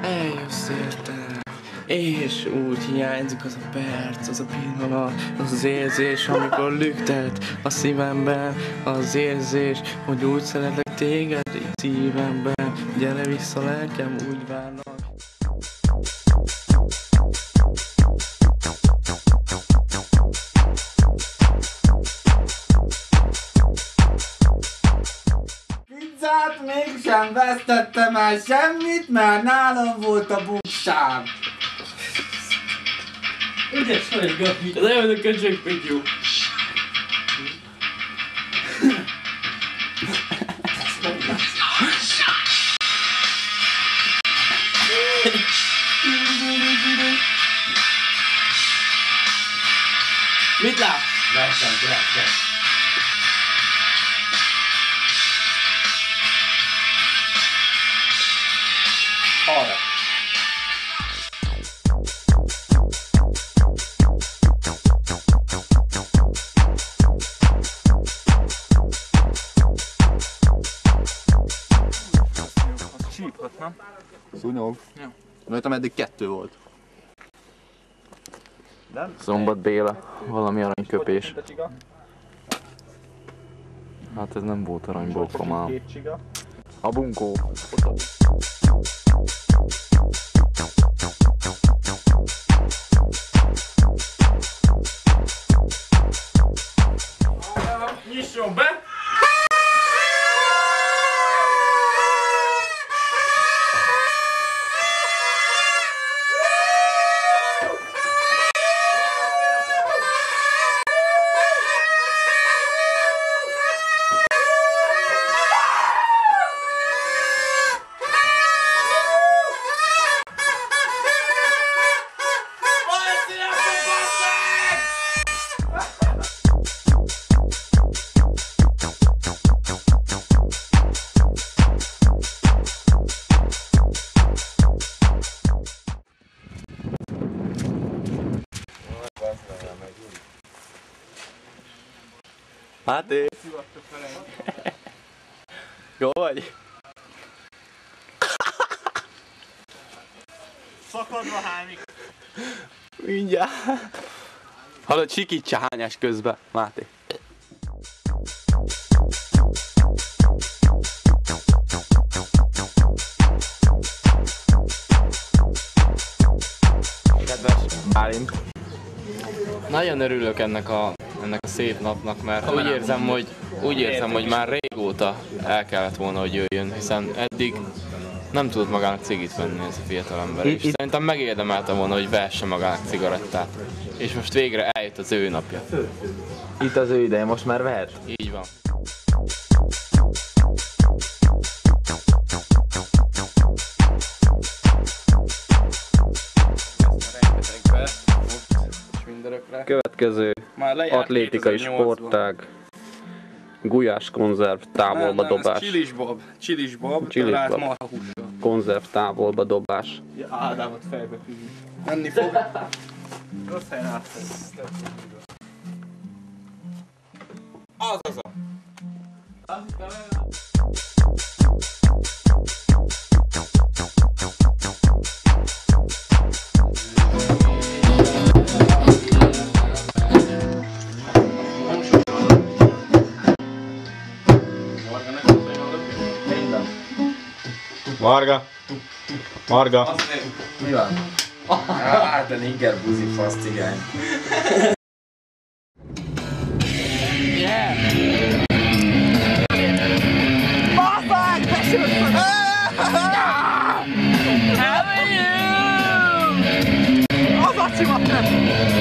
Eljössz érte. És úgy hiányzik az a perc, az a pillanat, az az érzés, amikor lüktet a szívemben, az érzés, hogy úgy szeretlek téged így szívemben. Gyere vissza lelkem, úgy várnak. Pizzát mégsem vesztettem el semmit, mert nálam volt a buksám. Ügyes vagy, Gabi. Ez olyan a köcsög pityú. Mit látsz? Vettem. Arra. Csíphat, nem? Szúnyog. Ja. Rajtam eddig 2 volt. Szombat Béla, valami aranyköpés. Hát ez nem volt aranyból komál. A bunkó. Nyisson be! Máté! Jó vagy? Szakadva hányik. Mindjárt. Hallod, sikítsa hányás közben, Máté. Kedves Bálint, nagyon örülök ennek a szép napnak, mert úgy érzem, hogy már régóta el kellett volna, hogy jöjjön, hiszen eddig nem tudott magának cigit venni ez a fiatalember, és szerintem megérdemelte volna, hogy vesse magának cigarettát. És most végre eljött az ő napja. Itt az ő ideje, most már vehet? Így van. Következő atlétikai sportág. Gulyáskonzerv távolba dobás. Csilisbab, Csilisbab. rált marha hússal. Konzerv távolba dobás. Ja, Ádámot fejbe fűzni. Menni fog. Rossz helyen átfesz. Az. Marga. Mi van? Ah, de nigger buzi fasz cigány. How are you? Az a csimat nem!